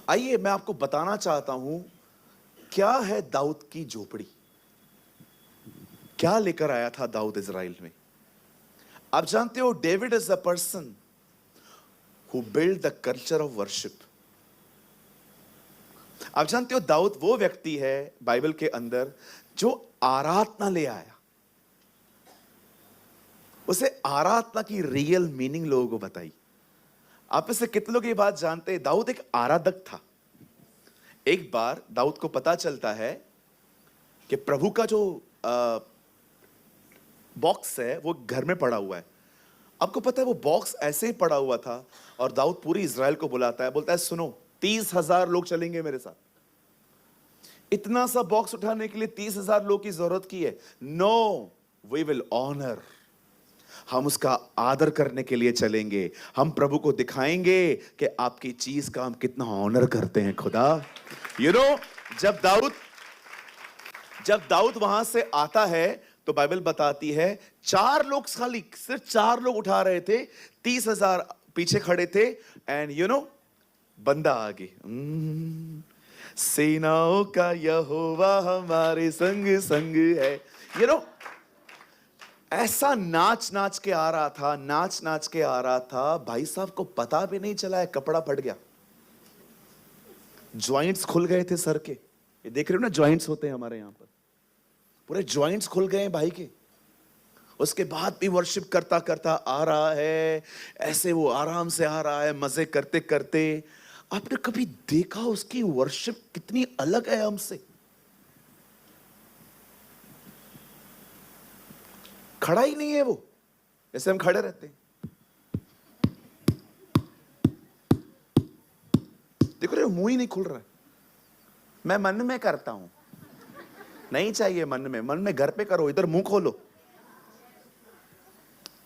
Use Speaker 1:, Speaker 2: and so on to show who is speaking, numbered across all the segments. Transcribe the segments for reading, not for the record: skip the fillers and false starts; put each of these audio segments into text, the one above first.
Speaker 1: आइए मैं आपको बताना चाहता हूं क्या है दाऊद की झोपड़ी। क्या लेकर आया था दाऊद इज़राइल में। आप जानते हो David is the person who build the culture of worship. आप जानते हो दाऊद वो व्यक्ति है बाइबल के अंदर जो आराधना ले आया। उसे आराधना की रियल मीनिंग लोगों को बताई। आप में से कितने लोग ये बात जानते हैं दाऊद एक आराधक था। एक बार दाऊद को पता चलता है कि प्रभु का जो बॉक्स है वो घर में पड़ा हुआ है। आपको पता है वो बॉक्स ऐसे ही पड़ा हुआ था और दाऊद पूरी इज़राइल को बुलाता है, बोलता है सुनो 30,000 लोग चलेंगे मेरे साथ। इतना सा बॉक्स उठाने के लिए 30,000 लोग की जरूरत की है। नो, वी विल ऑनर, हम उसका आदर करने के लिए चलेंगे। हम प्रभु को दिखाएंगे कि आपकी चीज का हम कितना ऑनर करते हैं खुदा। यू नो, जब दाऊद वहां से आता है तो बाइबल बताती है 4 लोग, खाली सिर्फ 4 लोग उठा रहे थे, 30,000 पीछे खड़े थे। एंड यू नो बंदा आगे, सेनाओं का यहोवा हमारे संग संग है। यू नो ऐसा नाच नाच के आ रहा था, नाच नाच के आ रहा था, भाई साहब को पता भी नहीं चला है कपड़ा फट गया। जॉइंट्स खुल गए थे सर के। ये देख रहे हो ना, जॉइंट्स होते हैं हमारे यहां पर, पूरे जॉइंट्स खुल गए हैं भाई के। उसके बाद भी वर्शिप करता करता आ रहा है, ऐसे वो आराम से आ रहा है, मजे करते करते। आपने कभी देखा उसकी वर्शिप कितनी अलग है हमसे। खड़ा ही नहीं है वो, जैसे हम खड़े रहते हैं। देखो रे, मुंह ही नहीं खुल रहा है। मैं मन में करता हूं, नहीं चाहिए मन में घर पे करो, इधर मुंह खोलो।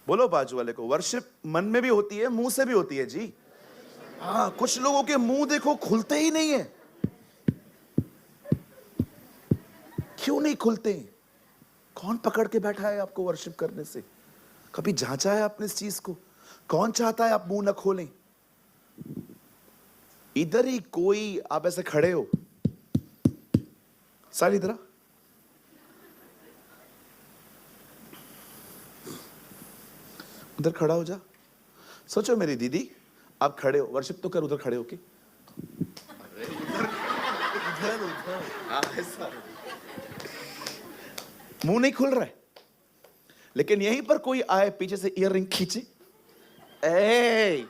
Speaker 1: बोलो बाजू वाले को, वर्शिप मन में भी होती है, मुंह से भी होती है जी। हाँ, कुछ लोगों के मुंह देखो खुलते ही नहीं है। क्यों नहीं खुलते? कौन पकड़ के बैठा है आपको वर्शिप करने से? कभी जांचा है आपने इस चीज को? कौन चाहता है आप मुंह न खोलें? इधर ही कोई, आप ऐसे खड़े हो, सारी इधर उधर खड़ा हो जा। सोचो मेरी दीदी, आप खड़े हो, वर्शिप तो कर उधर खड़े होके। मुंह नहीं खुल रहा है, लेकिन यहीं पर कोई आए पीछे से ईयर रिंग खींचे, ए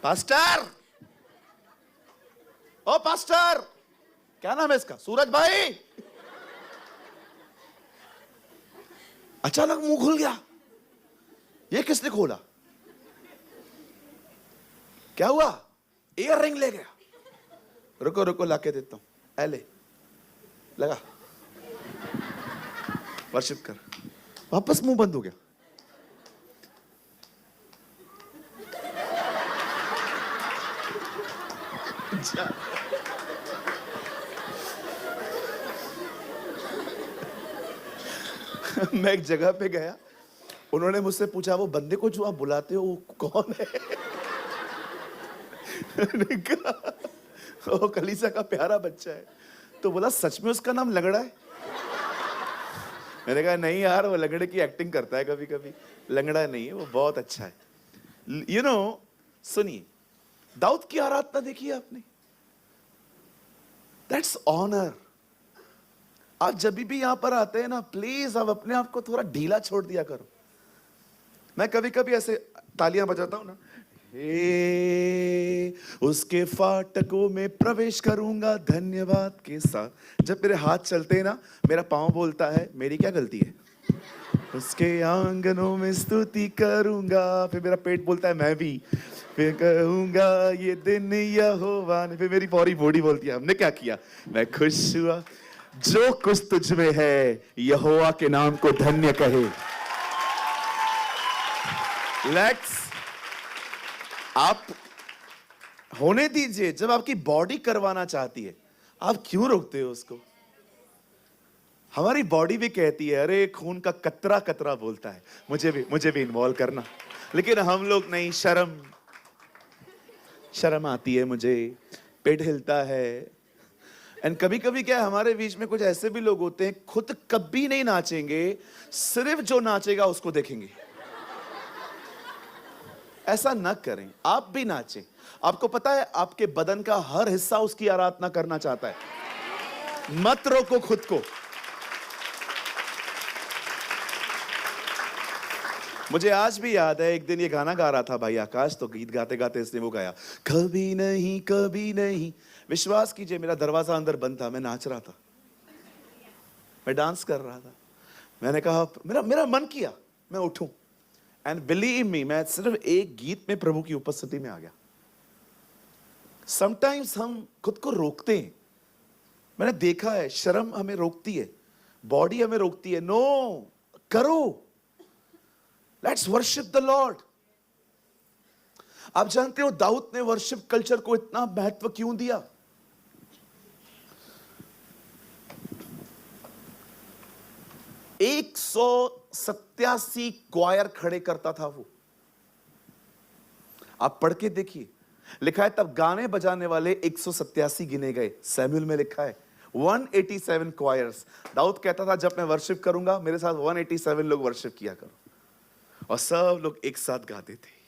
Speaker 1: पास्टर, ओ पास्टर, क्या नाम है इसका, सूरज भाई। अचानक मुंह खुल गया। ये किसने खोला? क्या हुआ? ईयर रिंग ले गया। रुको रुको, लाके देता हूं, ले लगा, वर्शिप कर। वापस मुंह बंद हो गया। मैं एक जगह पे गया, उन्होंने मुझसे पूछा वो बंदे को जो आप बुलाते हो वो कौन है? मैंने कहा वो कलीसिया का प्यारा बच्चा है। तो बोला सच में उसका नाम लंगड़ा है? मैंने कहा नहीं यार, वो लंगड़े की एक्टिंग करता है कभी कभी, लंगड़ा नहीं है वो, बहुत अच्छा है। यू नो, सुनिए, दाऊद की आराधना देखिए आपने, दैट्स ऑनर। आप जब भी यहां पर आते हैं ना, प्लीज आप अपने आप को थोड़ा ढीला छोड़ दिया करो। मैं कभी कभी ऐसे तालियां बजाता हूं ना, हे उसके फाटकों में प्रवेश करूंगा धन्यवाद के साथ। जब मेरे हाथ चलते हैं ना, मेरा पांव बोलता है मेरी क्या गलती है, उसके आंगनों में स्तुति करूंगा। फिर मेरा पेट बोलता है मैं भी, फिर कहूंगा ये दिन यहोवा ने। फिर मेरी पूरी बॉडी बोलती है हमने क्या किया, मैं खुश हुआ। जो कुछ तुझ में है यहोवा के नाम को धन्य कहे। लेट्स, आप होने दीजिए। जब आपकी बॉडी करवाना चाहती है, आप क्यों रोकते हो उसको? हमारी बॉडी भी कहती है, अरे खून का कतरा कतरा बोलता है, मुझे भी इन्वॉल्व करना। लेकिन हम लोग नहीं, शर्म। शर्म आती है मुझे, पेट हिलता है। एंड कभी कभी क्या है, हमारे बीच में कुछ ऐसे भी लोग होते हैं, खुद कभी नहीं नाचेंगे, सिर्फ जो नाचेगा उसको देखेंगे। ऐसा न करें, आप भी नाचें। आपको पता है आपके बदन का हर हिस्सा उसकी आराधना करना चाहता है। मत रोको खुद को। मुझे आज भी याद है, एक दिन ये गाना गा रहा था भाई आकाश, तो गीत गाते गाते इसने वो गाया, कभी नहीं कभी नहीं। विश्वास कीजिए मेरा दरवाजा अंदर बंद था, मैं नाच रहा था, मैं डांस कर रहा था। मैंने कहा, मेरा मेरा मन किया मैं उठूं। एंड बिलीव मी, मैं सिर्फ एक गीत में प्रभु की उपस्थिति में आ गया। समटाइम्स हम खुद को रोकते हैं। मैंने देखा है, शर्म हमें रोकती है, बॉडी हमें रोकती है। नो, करो, लेट्स वर्शिप द लॉर्ड। आप जानते हो दाऊद ने वर्शिप कल्चर को इतना महत्व क्यों दिया? एक 187 क्वायर खड़े करता था वो। आप पढ़ के देखिए, लिखा है तब गाने बजाने वाले 187 गिने गए। सैमुअल में लिखा है 187 क्वायर्स। दाऊद कहता था जब मैं वर्शिप करूंगा मेरे साथ 187 लोग वर्शिप किया करो, और सब लोग एक साथ गाते थे।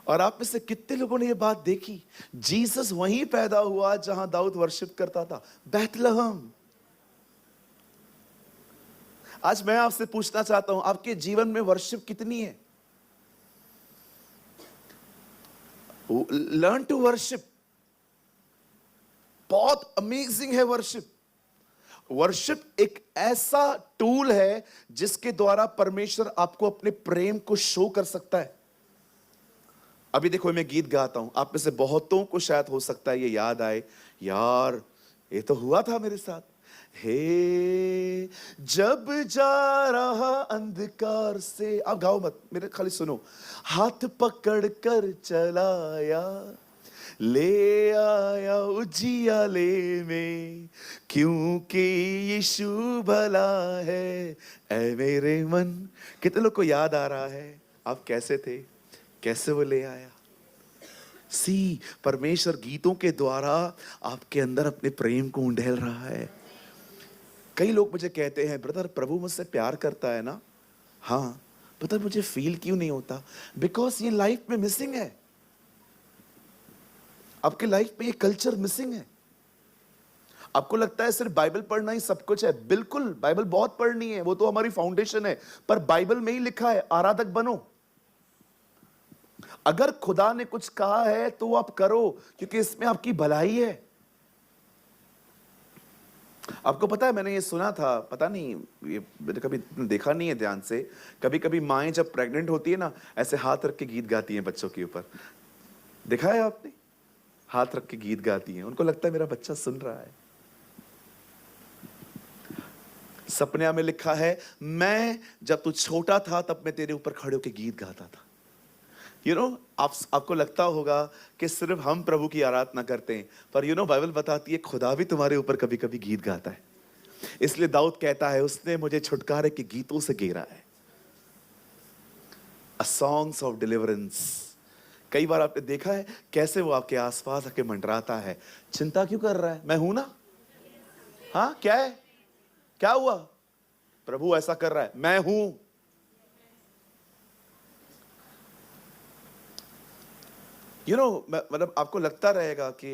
Speaker 1: और आप में से कितने लोगों ने ये बात देखी? जीसस वहीं पैदा हुआ जहां दाऊद वर्शिप करता था, बैतलहम। आज मैं आपसे पूछना चाहता हूं, आपके जीवन में वर्शिप कितनी है? Learn to worship. बहुत अमेजिंग है वर्शिप। वर्शिप एक ऐसा टूल है जिसके द्वारा परमेश्वर आपको अपने प्रेम को शो कर सकता है। अभी देखो मैं गीत गाता हूं, आप में से बहुतों को शायद हो सकता है ये याद आए, यार ये तो हुआ था मेरे साथ। हे जब जा रहा अंधकार से, आप गाओ मत, मेरे खाली सुनो। हाथ पकड़ कर चलाया, ले आया उजियाले में, क्योंकि यीशु भला है ऐ मेरे मन। कितने लोग को याद आ रहा है आप कैसे थे, कैसे वो ले आया? सी, परमेश्वर गीतों के द्वारा आपके अंदर अपने प्रेम को उंडेल रहा है। कई लोग मुझे कहते हैं, ब्रदर प्रभु मुझसे प्यार करता है ना? हाँ, ब्रदर मुझे फील क्यों नहीं होता? बिकॉज ये लाइफ में मिसिंग है। आपके लाइफ में ये कल्चर मिसिंग है। आपको लगता है सिर्फ बाइबल पढ़ना ही सब कुछ है। बिल्कुल, बाइबल बहुत पढ़नी है, वो तो हमारी फाउंडेशन है। पर बाइबल में ही लिखा है आराधक बनो। अगर खुदा ने कुछ कहा है तो आप करो, क्योंकि इसमें आपकी भलाई है। आपको पता है, मैंने ये सुना था, पता नहीं ये मैंने कभी देखा नहीं है ध्यान से, कभी कभी माएं जब प्रेग्नेंट होती है ना, ऐसे हाथ रख के गीत गाती हैं बच्चों के ऊपर। देखा है आपने? हाथ रख के गीत गाती हैं, उनको लगता है मेरा बच्चा सुन रहा है। सपने में लिखा है, मैं जब तू छोटा था तब मैं तेरे ऊपर खड़े होकर गीत गाता था। आपको लगता होगा कि सिर्फ हम प्रभु की आराधना करते हैं, पर बाइबल बताती है खुदा भी तुम्हारे ऊपर कभी कभी गीत गाता है। इसलिए दाऊद कहता है, उसने मुझे छुटकारे के गीतों से घेरा है। अ सॉन्ग्स ऑफ डिलीवरेंस। कई बार आपने देखा है कैसे वो आपके आसपास आके मंडराता है, चिंता क्यों कर रहा है, मैं हूं ना। हाँ, क्या है, क्या हुआ? प्रभु ऐसा कर रहा है, मैं हूं। मतलब आपको लगता रहेगा कि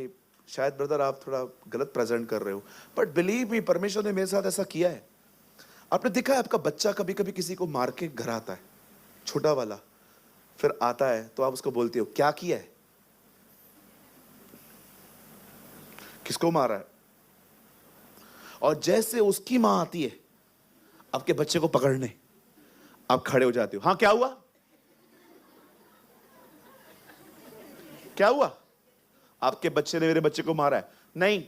Speaker 1: शायद ब्रदर आप थोड़ा गलत प्रेजेंट कर रहे हो, बट बिलीव मी, परमेश्वर ने मेरे साथ ऐसा किया है। आपने देखा है आपका बच्चा कभी कभी किसी को मार के घर आता है, छोटा वाला, फिर आता है तो आप उसको बोलते हो क्या किया है, किसको मारा है? और जैसे उसकी मां आती है आपके बच्चे को पकड़ने, आप खड़े हो जाते हो, हाँ क्या हुआ, क्या हुआ? आपके बच्चे ने मेरे बच्चे को मारा है? नहीं।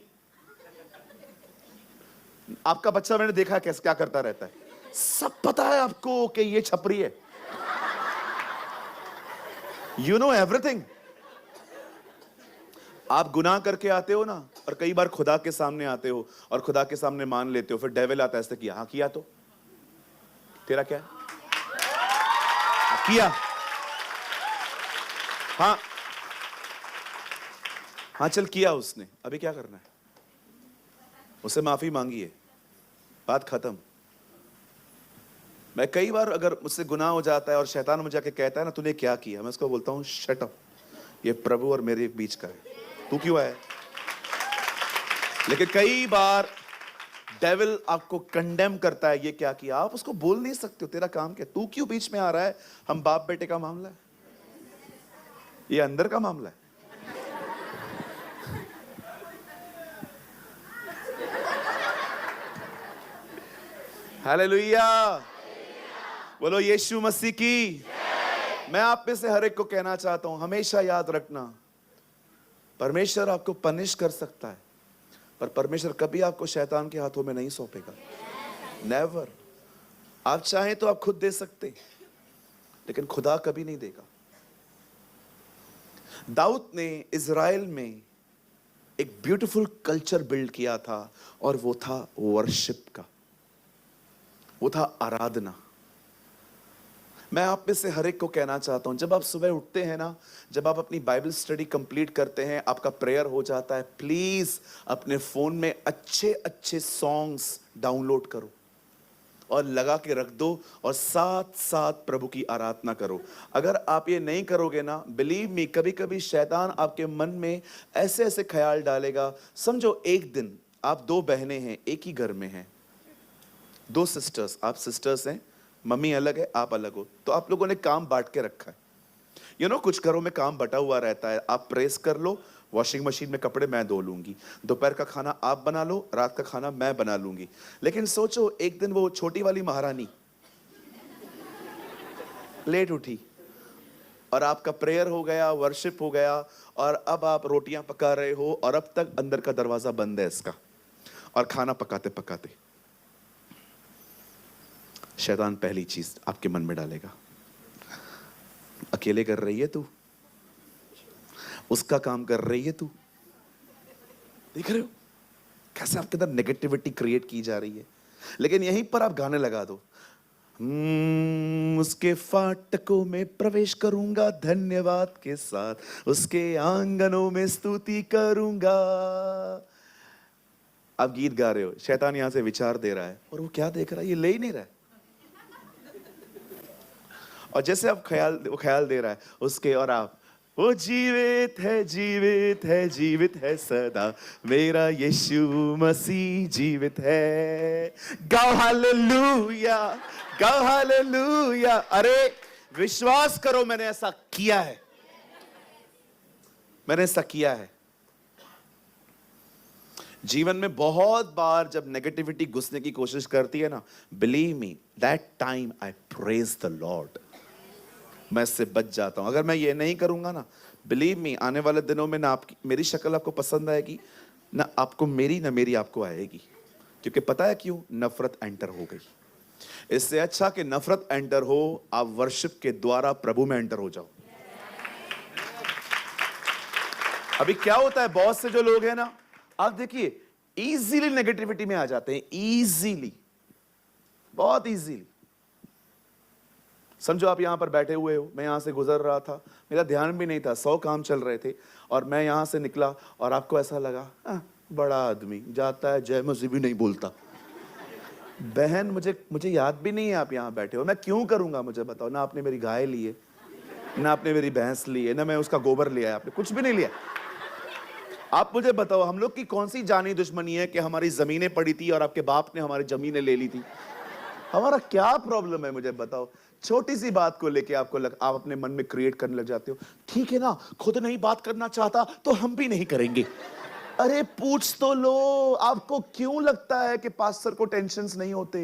Speaker 1: आपका बच्चा मैंने देखा है कैसे क्या करता रहता है, सब पता है आपको कि ये छपरी है। You know everything. आप गुनाह करके आते हो ना, और कई बार खुदा के सामने आते हो और खुदा के सामने मान लेते हो, फिर डेविल आता है, ऐसे किया, हाँ किया, तो तेरा क्या है? किया, हाँ हाँ चल किया उसने, अभी क्या करना है? उससे माफी मांगी है, बात खत्म। मैं कई बार अगर मुझसे गुनाह हो जाता है और शैतान मुझे आके कहता है ना तूने क्या किया, मैं उसको बोलता हूँ शट अप, ये प्रभु और मेरे बीच का है, तू क्यों आया? लेकिन कई बार डेविल आपको कंडेम करता है, ये क्या किया? आप उसको बोल नहीं सकते हो, तेरा काम क्या, तू क्यों बीच में आ रहा है? हम बाप बेटे का मामला है, ये अंदर का मामला है। हालेलुया, बोलो यीशु मसीह की। मैं आप में से हर एक को कहना चाहता हूं, हमेशा याद रखना, परमेश्वर आपको पनिश कर सकता है, पर परमेश्वर कभी आपको शैतान के हाथों में नहीं सौंपेगा, नेवर। आप चाहें तो आप खुद दे सकते, लेकिन खुदा कभी नहीं देगा। दाऊद ने इज़राइल में एक ब्यूटीफुल कल्चर बिल्ड किया था, और वो था वर्शिप का, वो था आराधना। मैं आप में से हर एक को कहना चाहता हूं, जब आप सुबह उठते हैं ना, जब आप अपनी बाइबल स्टडी कंप्लीट करते हैं, आपका प्रेयर हो जाता है, प्लीज अपने फोन में अच्छे अच्छे सॉन्ग्स डाउनलोड करो और लगा के रख दो, और साथ साथ प्रभु की आराधना करो। अगर आप ये नहीं करोगे ना, बिलीव मी, कभी कभी शैतान आपके मन में ऐसे ऐसे ख्याल डालेगा। समझो एक दिन आप दो बहनें हैं, एक ही घर में हैं, दो सिस्टर्स, आप सिस्टर्स हैं, मम्मी अलग है, आप अलग हो, तो आप लोगों ने काम बांट के रखा है। कुछ घरों में काम बटा हुआ रहता है, आप प्रेस कर लो, वॉशिंग मशीन में कपड़े मैं धो लूंगी, दोपहर का खाना आप बना लो, रात का खाना मैं बना लूंगी। लेकिन सोचो एक दिन वो छोटी वाली महारानी लेट उठी, और आपका प्रेयर हो गया, वर्शिप हो गया, और अब आप रोटियां पका रहे हो, और अब तक अंदर का दरवाजा बंद है इसका, और खाना पकाते पकाते शैतान पहली चीज आपके मन में डालेगा, अकेले कर रही है तू, उसका काम कर रही है तू। देख रहे हो कैसे आपके अंदर नेगेटिविटी क्रिएट की जा रही है। लेकिन यहीं पर आप गाने लगा दो, उसके फाटकों में प्रवेश करूंगा धन्यवाद के साथ, उसके आंगनों में स्तुति करूंगा। आप गीत गा रहे हो, शैतान यहां से विचार दे रहा है, और वो क्या देख रहा है, ये ले ही नहीं रहा है। और जैसे आप वो ख्याल दे रहा है उसके, और आप, वो जीवित है जीवित है जीवित है सदा, मेरा यीशु मसीह जीवित है, गाओ हालेलुया, गाओ हालेलुया। अरे विश्वास करो, मैंने ऐसा किया है, मैंने ऐसा किया है। जीवन में बहुत बार जब नेगेटिविटी घुसने की कोशिश करती है ना, believe me, that time I praise the Lord, मैं इससे बच जाता हूं। अगर मैं ये नहीं करूंगा ना, बिलीव मी, आने वाले दिनों में ना आपकी मेरी शक्ल आपको पसंद आएगी, ना आपको मेरी, ना मेरी आपको आएगी। क्योंकि पता है क्यों? नफरत एंटर हो गई। इससे अच्छा कि नफरत एंटर हो, आप वर्शिप के द्वारा प्रभु में एंटर हो जाओ। अभी क्या होता है, बहुत से जो लोग हैं ना, आप देखिए इजीली नेगेटिविटी में आ जाते हैं, इजीली, बहुत इजीली। समझो आप यहां पर बैठे हुए हो, मैं यहां से गुजर रहा था, मेरा ध्यान भी नहीं था, 100 काम चल रहे थे, और मैं यहां से निकला, और आपको ऐसा लगा बड़ा आदमी जाता है जय मसीह भी नहीं बोलता। बहन, मुझे याद भी नहीं है आप यहां बैठे हो, मैं क्यों करूंगा, मुझे बताओ। ना आपने मेरी गाय ली है, ना आपने मेरी भैंस ली है, ना मैं उसका गोबर लिया है, आपने कुछ भी नहीं लिया। आप मुझे बताओ, हम लोग की कौन सी जानी दुश्मनी है कि हमारी जमीनें पड़ी थी और आपके बाप ने हमारी जमीनें ले ली थी? हमारा क्या प्रॉब्लम है, मुझे बताओ। छोटी सी बात को लेके आप अपने मन में क्रिएट करने लग जाते हो। ठीक है ना, खुद नहीं बात करना चाहता तो हम भी नहीं करेंगे। अरे पूछ तो लो, आपको क्यों लगता है कि पास्टर को टेंशन्स नहीं होते?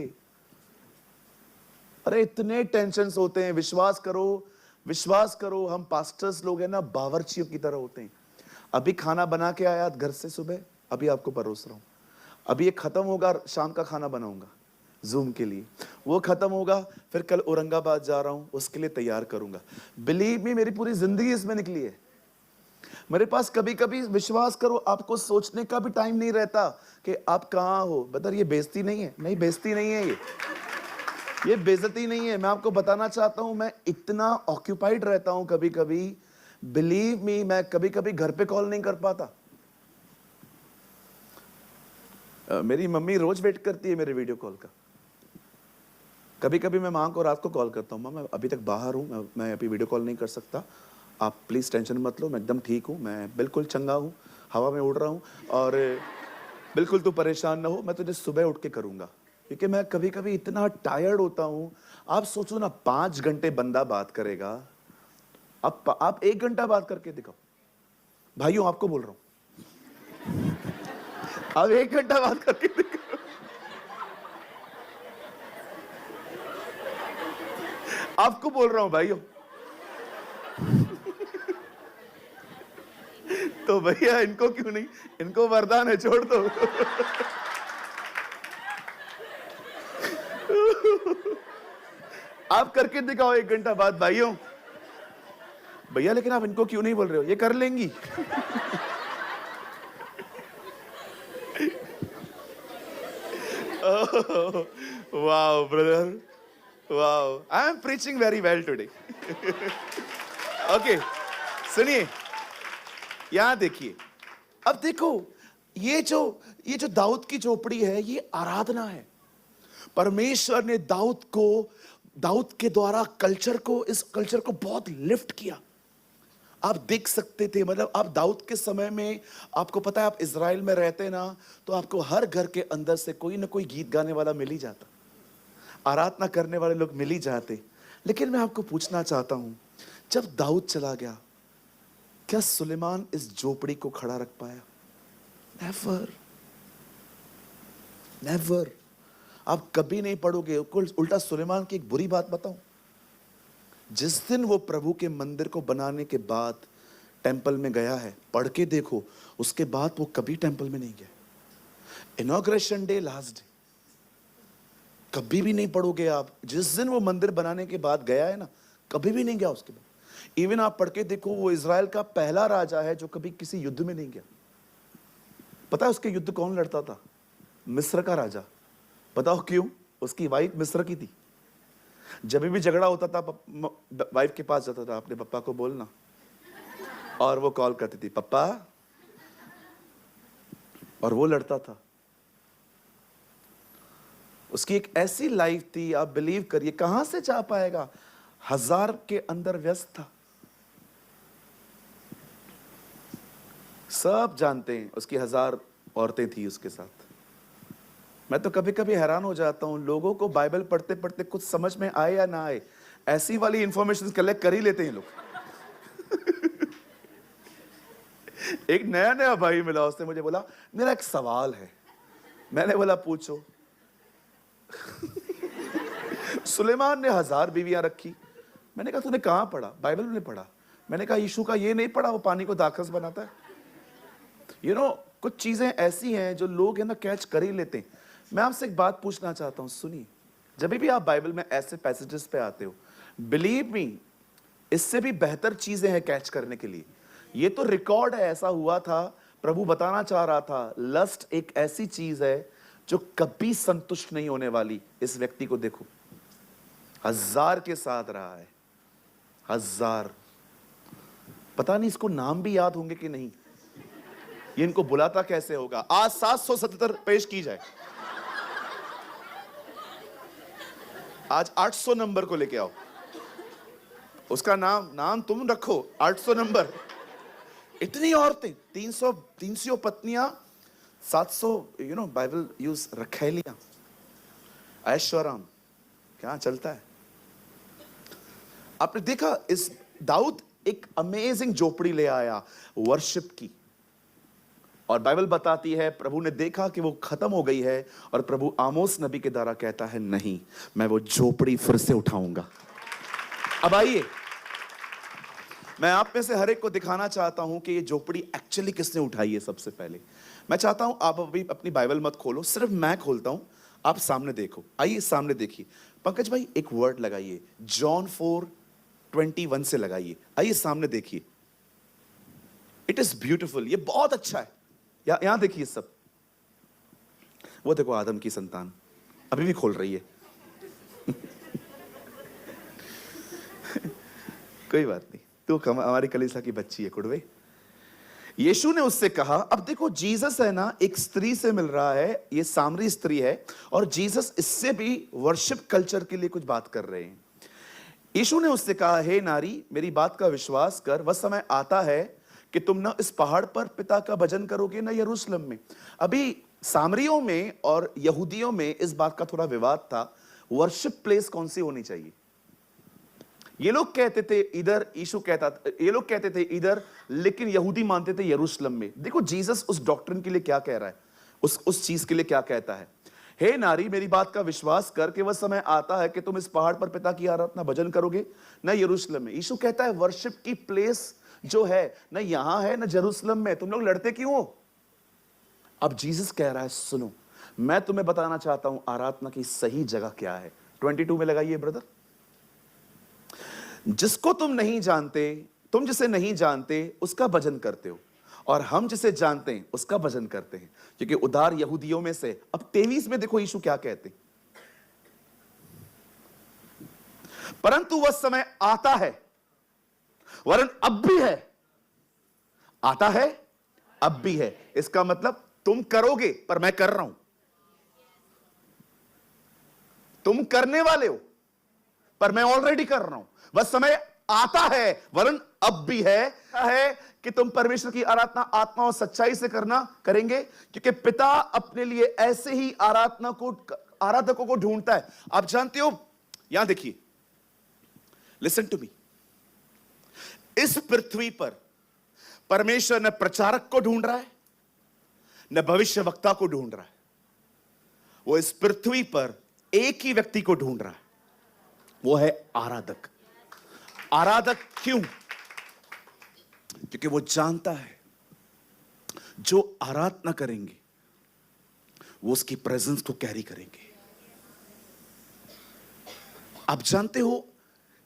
Speaker 1: अरे इतने टेंशन्स होते हैं। विश्वास करो, विश्वास करो, हम पास्टर्स लोग हैं ना, बावर्चियों की तरह होते हैं। अभी खाना बना के आया घर से सुबह, अभी आपको परोस रहा हूं, अभी ये खत्म होगा, शाम का खाना बनाऊंगा जूम के लिए, वो खत्म होगा, फिर कल औरंगाबाद जा रहा हूं, उसके लिए तैयार करूंगा। बिलीव मी, मेरी पूरी जिंदगी इसमें निकली है। मेरे पास कभी कभी, विश्वास करो, आपको सोचने का भी टाइम नहीं रहता कि आप कहां हो। बता, ये बेइज्जती नहीं है, नहीं बेइज्जती नहीं है, ये बेइज्जती नहीं है। मैं आपको बताना चाहता हूं, मैं इतना ऑक्यूपाइड रहता हूं कभी कभी, बिलीव मी, मैं कभी कभी घर पे कॉल नहीं कर पाता। मेरी मम्मी रोज वेट करती है मेरे वीडियो कॉल का। कभी कभी मैं माँ को रात को कॉल करता हूँ, माँ मैं अभी तक बाहर हूँ, मैं अभी वीडियो कॉल नहीं कर सकता, आप प्लीज़ टेंशन मत लो, मैं एकदम ठीक हूँ, मैं बिल्कुल चंगा हूँ, हवा में उड़ रहा हूँ, और बिल्कुल तू परेशान ना हो, मैं तुझे सुबह उठ के करूँगा। क्योंकि मैं कभी कभी इतना टायर्ड होता हूँ। आप सोचो ना, 5 घंटे बंदा बात करेगा, आप 1 घंटा बात करके दिखाओ। भाइयों आपको बोल रहा हूँ, आप 1 घंटा बात करके दिखाओ। आपको बोल रहा हूं भाइयों। तो भैया इनको क्यों नहीं, इनको वरदान है, छोड़ दो। आप करके दिखाओ 1 घंटा बाद भाइयों। भैया लेकिन आप इनको क्यों नहीं बोल रहे हो, ये कर लेंगी। Wow brother, wow, I am preaching very well today. Okay, सुनिए, यहां देखिए, अब देखो, ये जो दाऊद की झोपड़ी है, ये आराधना है। परमेश्वर ने दाऊद के द्वारा इस कल्चर को बहुत लिफ्ट किया। आप देख सकते थे, मतलब आप दाऊद के समय में, आपको पता है, आप इज़राइल में रहते ना, तो आपको हर घर के अंदर से कोई ना कोई गीत गाने वाला मिल ही जाता, आराधना करने वाले लोग मिल ही जाते। लेकिन मैं आपको पूछना चाहता हूं, जब दाऊद चला गया, क्या सुलेमान इस झोपड़ी को खड़ा रख पाया? Never, never. आप कभी नहीं पढ़ोगे। उल्टा सुलेमान की एक बुरी बात बताऊं, जिस दिन वो प्रभु के मंदिर को बनाने के बाद टेंपल में गया है, पढ़ के देखो, उसके बाद वो कभी टेंपल में नहीं गया। इनॉग्रेशन डे, लास्ट डे, कभी भी नहीं पढ़ोगे आप। जिस दिन वो मंदिर बनाने के बाद गया है ना, कभी भी नहीं गया उसके बाद। इवन आप पढ़ के देखो, वो इज़राइल का पहला राजा है जो कभी किसी युद्ध में नहीं गया। पता है उसके युद्ध कौन लड़ता था? मिस्र का राजा। बताओ क्यों? उसकी वाइफ मिस्र की थी। जब भी झगड़ा होता था, वाइफ के पास जाता था, अपने पापा को बोलना, और वो कॉल करती थी, पापा, और वो लड़ता था। उसकी एक ऐसी लाइफ थी, आप बिलीव करिए, कहां से जा पाएगा? 1000 के अंदर व्यस्त था। सब जानते हैं उसकी 1000 औरतें थी उसके साथ। मैं तो कभी कभी हैरान हो जाता हूं, लोगों को बाइबल पढ़ते पढ़ते कुछ समझ में आए या ना आए, ऐसी वाली इंफॉर्मेशन कलेक्ट कर ही लेते हैं लोग। एक नया नया भाई मिला, उसने मुझे बोला, मेरा एक सवाल है। मैंने बोला, पूछो। सुलेमान ने 1000 बीवियां रखी। मैंने कहा, तूने कहां पढ़ा? बाइबल में पढ़ा। मैंने कहा, यीशु का ये नहीं पढ़ा, वो पानी को दाखरस बनाता है। कुछ चीजें ऐसी हैं जो लोग है ना कैच कर ही लेते हैं। मैं आपसे एक बात पूछना चाहता हूं, सुनिए, जब भी आप बाइबल में ऐसे पैसेजेस पे आते हो, बिलीव मी, इससे भी बेहतर चीजें हैं कैच करने के लिए। ये तो रिकॉर्ड है, ऐसा हुआ था। प्रभु बताना चाह रहा था, लस्ट एक ऐसी चीज है जो कभी संतुष्ट नहीं होने वाली। इस व्यक्ति को देखो, 1000 के साथ रहा है, 1000। पता नहीं इसको नाम भी याद होंगे कि नहीं, ये इनको बुलाता कैसे होगा। आज 777 पेश की जाए, आज 800 नंबर को लेके आओ, उसका नाम तुम रखो, 800 नंबर। इतनी औरतें, 300 पत्नियां, 700 बाइबल यूज रखेलियां, ऐश्वर्याम, क्या चलता है। आपने देखा, इस दाऊद एक अमेजिंग झोपड़ी ले आया वर्शिप की, और बाइबल बताती है प्रभु ने देखा कि वो खत्म हो गई है, और प्रभु आमोस नबी के द्वारा कहता है, नहीं, मैं वो झोपड़ी फिर से उठाऊंगा। अब आइए, मैं आप में से हर एक को दिखाना चाहता हूं कि ये झोपड़ी एक्चुअली किसने उठाई है। सबसे पहले मैं चाहता हूं आप अभी अपनी बाइबल मत खोलो, सिर्फ मैं खोलता हूं, आप सामने देखो। आइए सामने देखिए। पंकज भाई एक वर्ड लगाइए, जॉन 4:21 से लगाइए। आइए सामने देखिए। इट इज ब्यूटिफुल, ये बहुत अच्छा है। यहां देखिए सब, वो देखो आदम की संतान अभी भी खोल रही है। कोई बात नहीं, तू हमारी कलीसिया की बच्ची है कुड़वे। यीशु ने उससे कहा, अब देखो जीसस है ना, एक स्त्री से मिल रहा है, ये सामरी स्त्री है, और जीसस इससे भी वर्शिप कल्चर के लिए कुछ बात कर रहे हैं। यीशु ने उससे कहा, हे नारी, मेरी बात का विश्वास कर, वह समय आता है कि तुम ना इस पहाड़ पर पिता का भजन करोगे ना यरूशलेम में। अभी सामरियों में और यहूदियों में इस बात का थोड़ा विवाद था, वर्शिप प्लेस कौन सी होनी चाहिए। ये लोग कहते थे इधर, यीशु कहता था, ये लोग कहते थे इधर, लेकिन यहूदी मानते थे यरूशलेम में। देखो जीसस उस डॉक्ट्रिन के लिए क्या कह रहा है, उस चीज के लिए क्या कहता है। हे नारी, मेरी बात का विश्वास कर कि वह समय आता है कि तुम इस पहाड़ पर पिता की आराधना भजन करोगे ना यरूशलेम में। यीशु कहता है वर्शिप की प्लेस जो है ना यहां है ना जेरूशलेम में, तुम लोग लड़ते क्यों हो। अब जीसस कह रहा है, सुनो, मैं तुम्हें बताना चाहता हूं आराधना की सही जगह क्या है। 22 में लगाइए ब्रदर। जिसको तुम नहीं जानते, तुम जिसे नहीं जानते उसका भजन करते हो, और हम जिसे जानते हैं उसका भजन करते हैं, क्योंकि उदार यहूदियों में से। अब 23 में देखो यीशु क्या कहते, परंतु वह समय आता है, वरन अब भी है, आता है अब भी है। इसका मतलब तुम करोगे, पर मैं कर रहा हूं। तुम करने वाले हो, पर मैं ऑलरेडी कर रहा हूं। वह समय आता है, वरन अब भी है कि तुम परमेश्वर की आराधना आत्मा और सच्चाई से करना करेंगे, क्योंकि पिता अपने लिए ऐसे ही आराधकों को ढूंढता है। आप जानते हो, यहां देखिए, लिसन टू मी, इस पृथ्वी पर परमेश्वर न प्रचारक को ढूंढ रहा है, न भविष्यवक्ता को ढूंढ रहा है। वो इस पृथ्वी पर एक ही व्यक्ति को ढूंढ रहा है, वो है आराधक। आराधक क्यों? क्योंकि वो जानता है जो आराधना करेंगे वो उसकी प्रेजेंस को कैरी करेंगे। आप जानते हो,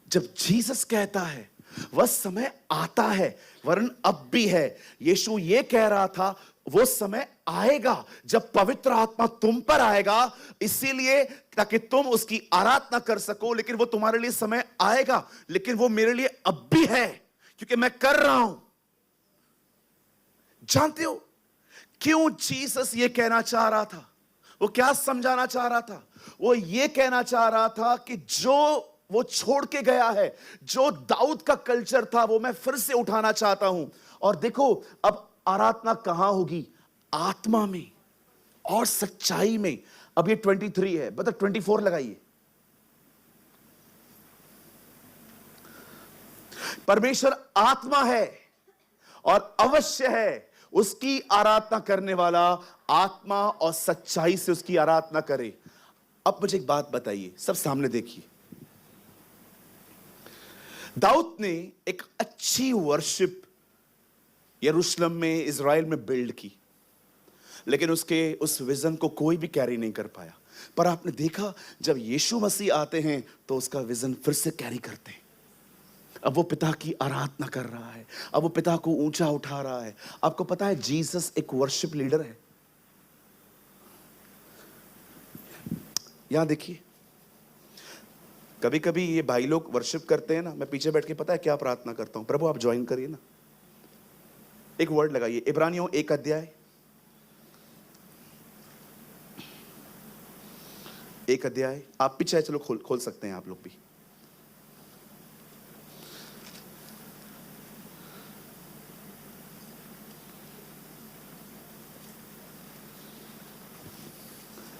Speaker 1: जब जीसस कहता है वह समय आता है वरन अब भी है, यीशु ये कह रहा था वो समय आएगा जब पवित्र आत्मा तुम पर आएगा, इसीलिए ताकि तुम उसकी आराधना कर सको। लेकिन वो तुम्हारे लिए समय आएगा, लेकिन वो मेरे लिए अब भी है, क्योंकि मैं कर रहा हूं। जानते हो क्यों जीसस ये कहना चाह रहा था? वो क्या समझाना चाह रहा था? वो ये कहना चाह रहा था कि जो वो छोड़ के गया है, जो दाऊद का कल्चर था, वो मैं फिर से उठाना चाहता हूं। और देखो, अब आराधना कहां होगी? आत्मा में और सच्चाई में। अब ये 23 है, बता 24 लगाइए। परमेश्वर आत्मा है और अवश्य है उसकी आराधना करने वाला आत्मा और सच्चाई से उसकी आराधना करे। अब मुझे एक बात बताइए, सब सामने देखिए। दाऊद ने एक अच्छी वर्शिप यरूशलेम में, इज़राइल में बिल्ड की, लेकिन उसके उस विजन को कोई भी कैरी नहीं कर पाया। पर आपने देखा जब यीशु मसीह आते हैं तो उसका विजन फिर से कैरी करते हैं। अब वो पिता की आराधना कर रहा है, अब वो पिता को ऊंचा उठा रहा है। आपको पता है जीसस एक वर्शिप लीडर है। यहां देखिए, कभी कभी ये भाई लोग वर्शिप करते हैं ना, मैं पीछे बैठ के पता है क्या प्रार्थना करता हूं, प्रभु आप ज्वाइन करिए ना। एक वर्ड लगाइए, इब्रानियों 1 अध्याय 1 अध्याय। आप पीछे चलो खोल सकते हैं आप लोग भी।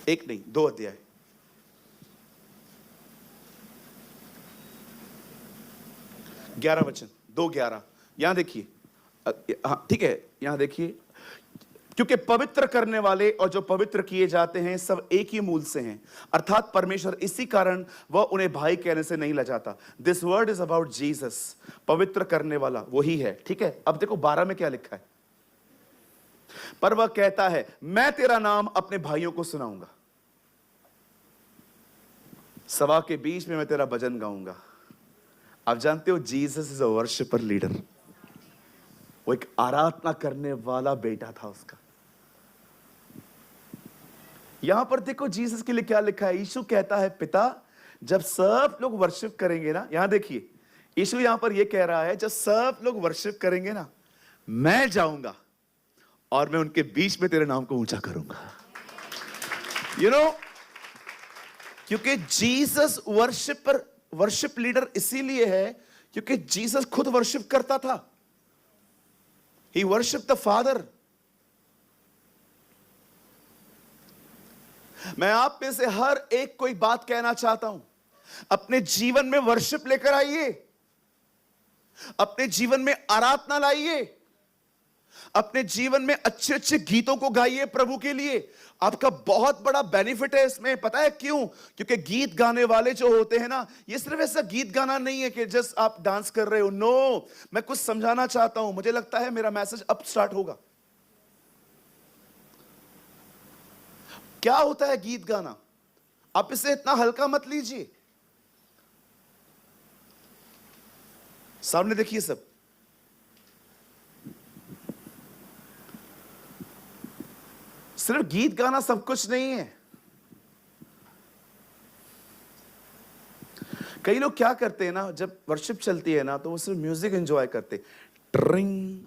Speaker 1: एक नहीं, 2 अध्याय। 11 वचन, 2:11। यहां देखिए, हाँ ठीक है, यहां देखिए, क्योंकि पवित्र करने वाले और जो पवित्र किए जाते हैं सब एक ही मूल से हैं, अर्थात परमेश्वर, इसी कारण वह उन्हें भाई कहने से नहीं लजाता। This word is about Jesus. पवित्र करने वाला वही है, ठीक है। अब देखो 12 में क्या लिखा है, पर वह कहता है मैं तेरा नाम अपने भाइयों को सुनाऊंगा, सभा के बीच में मैं तेरा भजन गाऊंगा। आप जानते हो Jesus is a worshipper leader. वो एक आराधना करने वाला बेटा था उसका। यहां पर देखो जीसस के लिए क्या लिखा है। यीशु कहता है पिता जब सब लोग वर्शिप करेंगे ना, यहां देखिए यीशु यहां पर यह कह रहा है जब सब लोग वर्शिप करेंगे ना, मैं जाऊंगा और मैं उनके बीच में तेरे नाम को ऊंचा करूंगा। यू नो, क्योंकि जीसस वर्शिप लीडर इसीलिए है क्योंकि जीसस खुद वर्शिप करता था। ही वर्शिप द फादर। मैं आप में से हर एक को एक बात कहना चाहता हूं, अपने जीवन में वर्शिप लेकर आइए, अपने जीवन में आराधना लाइए, अपने जीवन में अच्छे अच्छे गीतों को गाइए प्रभु के लिए। आपका बहुत बड़ा बेनिफिट है इसमें। पता है क्यों? क्योंकि गीत गाने वाले जो होते हैं ना, ये सिर्फ ऐसा गीत गाना नहीं है कि जस्ट आप डांस कर रहे हो। नो, मैं कुछ समझाना चाहता हूं। मुझे लगता है मेरा मैसेज अब स्टार्ट होगा। क्या होता है गीत गाना? आप इसे इतना हल्का मत लीजिए। सामने देखिए सब, सिर्फ गीत गाना सब कुछ नहीं है। कई लोग क्या करते हैं ना, जब वर्शिप चलती है ना तो वो सिर्फ म्यूजिक एंजॉय करते। ट्रिंग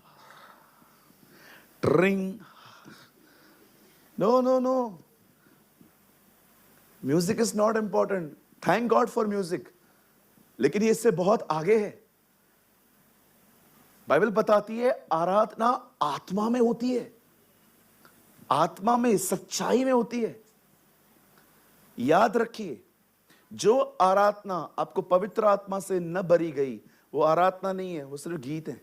Speaker 1: ट्रिंग, no no no, music is not important. Thank God for music, लेकिन ये इससे बहुत आगे है। बाइबल बताती है आराधना आत्मा में होती है, आत्मा में, सच्चाई में होती है। याद रखिए, जो आराधना आपको पवित्र आत्मा से न भरी गई वो आराधना नहीं है, वो सिर्फ गीत है।